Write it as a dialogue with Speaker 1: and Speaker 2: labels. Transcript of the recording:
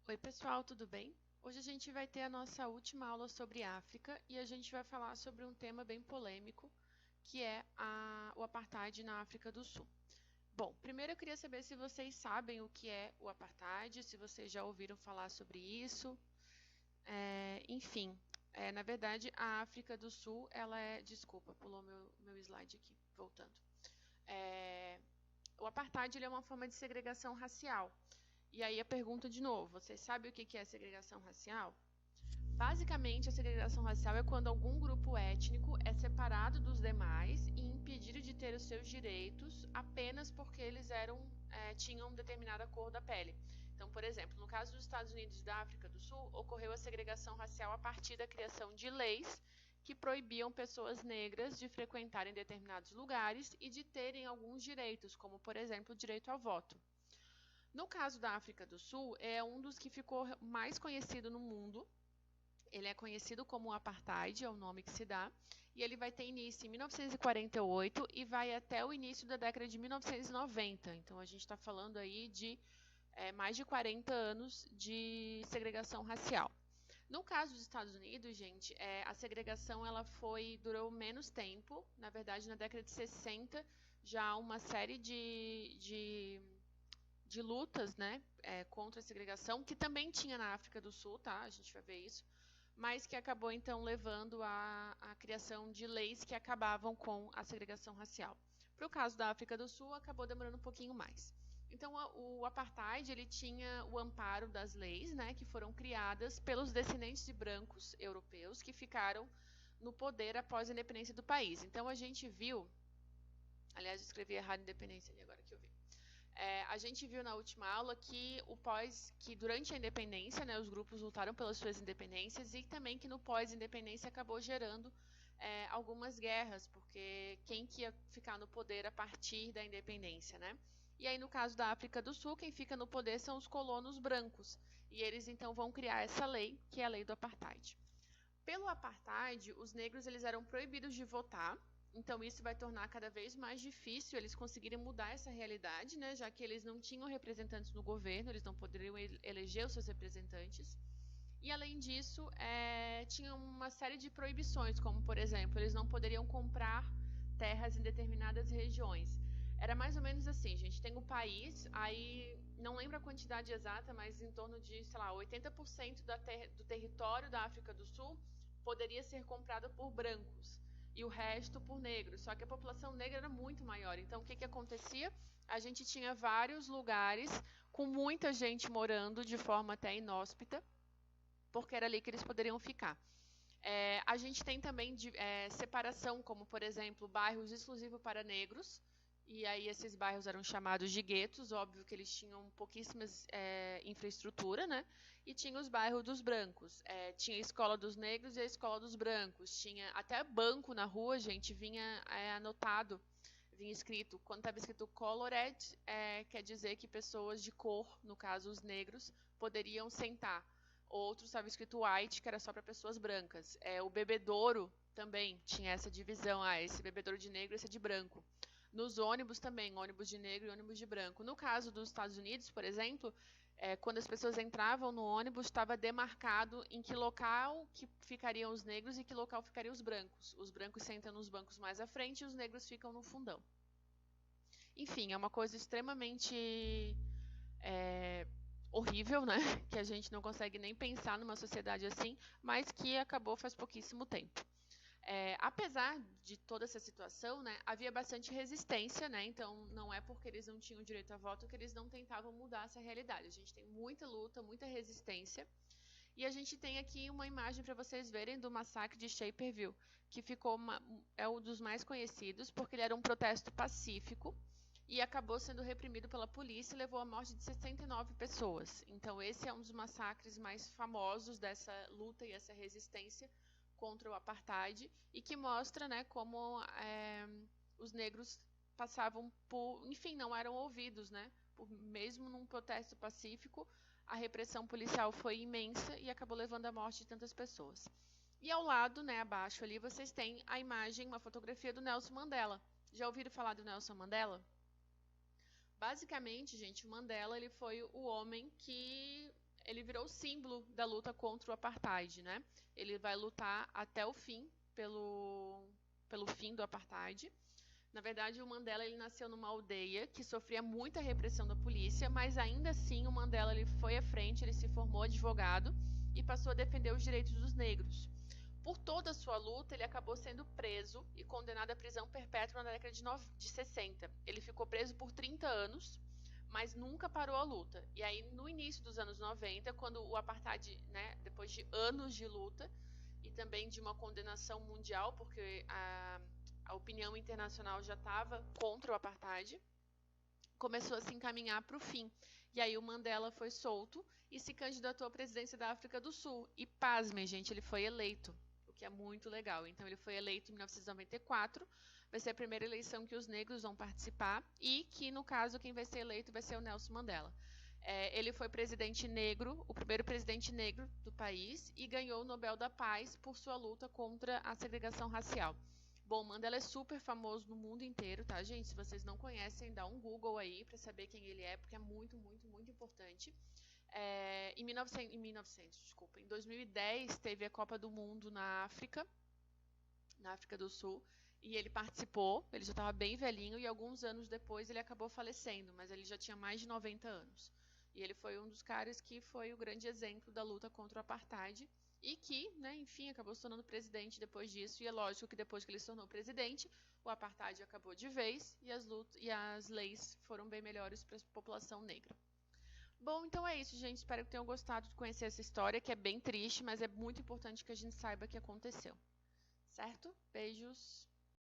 Speaker 1: Oi, pessoal, tudo bem? Hoje a gente vai ter a nossa última aula sobre África e a gente vai falar sobre um tema bem polêmico, que é o apartheid na África do Sul. Bom, primeiro eu queria saber se vocês sabem o que é o apartheid, se vocês já ouviram falar sobre isso. Enfim, na verdade, a África do Sul, ela é... Desculpa, pulou meu slide aqui, voltando. O apartheid ele é uma forma de segregação racial. E aí a pergunta de novo, vocês sabem o que é segregação racial? Basicamente, a segregação racial é quando algum grupo étnico é separado dos demais e impedido de ter os seus direitos apenas porque eles tinham determinada cor da pele. Então, por exemplo, no caso dos Estados Unidos e da África do Sul, ocorreu a segregação racial a partir da criação de leis que proibiam pessoas negras de frequentarem determinados lugares e de terem alguns direitos, como, por exemplo, o direito ao voto. No caso da África do Sul, é um dos que ficou mais conhecido no mundo. Ele é conhecido como apartheid, é o nome que se dá, e ele vai ter início em 1948 e vai até o início da década de 1990. Então a gente está falando aí de mais de 40 anos de segregação racial. No caso dos Estados Unidos, gente, a segregação durou menos tempo. Na verdade, na década de 60, já há uma série de lutas, né, contra a segregação, que também tinha na África do Sul, tá? A gente vai ver isso, mas que acabou então levando à criação de leis que acabavam com a segregação racial. Para o caso da África do Sul, acabou demorando um pouquinho mais. Então, o apartheid ele tinha o amparo das leis, né, que foram criadas pelos descendentes de brancos europeus que ficaram no poder após a independência do país. Então, a gente viu, aliás, eu escrevi errado independência ali agora que eu vi. A gente viu na última aula que durante a independência, né, os grupos lutaram pelas suas independências e também que no pós-independência acabou gerando algumas guerras, porque quem que ia ficar no poder a partir da independência, né? E aí no caso da África do Sul, quem fica no poder são os colonos brancos, e eles então vão criar essa lei, que é a lei do apartheid. Pelo apartheid, os negros eles eram proibidos de votar, então isso vai tornar cada vez mais difícil eles conseguirem mudar essa realidade, né, já que eles não tinham representantes no governo, eles não poderiam eleger os seus representantes. E além disso, tinha uma série de proibições, como por exemplo, eles não poderiam comprar terras em determinadas regiões. Era mais ou menos assim, gente, tem o país, aí não lembro a quantidade exata, mas em torno de, sei lá, 80% do território da África do Sul poderia ser comprado por brancos e o resto por negros. Só que a população negra era muito maior. Então, o que acontecia? A gente tinha vários lugares com muita gente morando de forma até inóspita, porque era ali que eles poderiam ficar. A gente tem também separação, como, por exemplo, bairros exclusivos para negros, e aí esses bairros eram chamados de guetos, óbvio que eles tinham pouquíssimas infraestrutura, né? E tinha os bairros dos brancos. Tinha a escola dos negros e a escola dos brancos. Tinha até banco na rua, gente, vinha anotado, vinha escrito, quando estava escrito colored, quer dizer que pessoas de cor, no caso os negros, poderiam sentar. Outros estava escrito white, que era só para pessoas brancas. O bebedouro também tinha essa divisão. Esse bebedouro de negro, esse é de branco. Nos ônibus também, ônibus de negro e ônibus de branco. No caso dos Estados Unidos, por exemplo, quando as pessoas entravam no ônibus, estava demarcado em que local que ficariam os negros e que local ficariam os brancos. Os brancos sentam nos bancos mais à frente e os negros ficam no fundão. Enfim, é uma coisa extremamente horrível, né? Que a gente não consegue nem pensar numa sociedade assim, mas que acabou faz pouquíssimo tempo. Apesar de toda essa situação, né, havia bastante resistência, né? Então não é porque eles não tinham direito a voto que eles não tentavam mudar essa realidade. A gente tem muita luta, muita resistência. E a gente tem aqui uma imagem para vocês verem do massacre de Shaperville, que é um dos mais conhecidos, porque ele era um protesto pacífico e acabou sendo reprimido pela polícia e levou à morte de 69 pessoas. Então esse é um dos massacres mais famosos dessa luta e essa resistência contra o apartheid e que mostra, né, como os negros passavam por, enfim, não eram ouvidos, né, mesmo num protesto pacífico, a repressão policial foi imensa e acabou levando à morte de tantas pessoas. E ao lado, né, abaixo ali, vocês têm a imagem, uma fotografia do Nelson Mandela. Já ouviram falar do Nelson Mandela? Basicamente, gente, o Mandela ele foi o homem que ele virou o símbolo da luta contra o apartheid, né? Ele vai lutar até o fim pelo fim do apartheid. Na verdade, o Mandela ele nasceu numa aldeia que sofria muita repressão da polícia, mas ainda assim o Mandela ele foi à frente, ele se formou advogado e passou a defender os direitos dos negros. Por toda a sua luta, ele acabou sendo preso e condenado à prisão perpétua na década de 60. Ele ficou preso por 30 anos, mas nunca parou a luta. E aí, no início dos anos 90, quando o apartheid, né, depois de anos de luta e também de uma condenação mundial, porque a opinião internacional já estava contra o apartheid, começou a se encaminhar para o fim. E aí o Mandela foi solto e se candidatou à presidência da África do Sul. E pasmem, gente, ele foi eleito, o que é muito legal. Então ele foi eleito em 1994, vai ser a primeira eleição que os negros vão participar e que, no caso, quem vai ser eleito vai ser o Nelson Mandela. Ele foi presidente negro, o primeiro presidente negro do país, e ganhou o Nobel da Paz por sua luta contra a segregação racial. Bom, Mandela é super famoso no mundo inteiro, tá, gente? Se vocês não conhecem, dá um Google aí para saber quem ele é, porque é muito, muito, muito importante. Em 2010, teve a Copa do Mundo na África do Sul, e ele participou, ele já estava bem velhinho, e alguns anos depois ele acabou falecendo, mas ele já tinha mais de 90 anos. E ele foi um dos caras que foi o grande exemplo da luta contra o apartheid, e que, né, enfim, acabou se tornando presidente depois disso, e é lógico que depois que ele se tornou presidente, o apartheid acabou de vez, e as leis foram bem melhores para a população negra. Bom, então é isso, gente, espero que tenham gostado de conhecer essa história, que é bem triste, mas é muito importante que a gente saiba o que aconteceu. Certo? Beijos!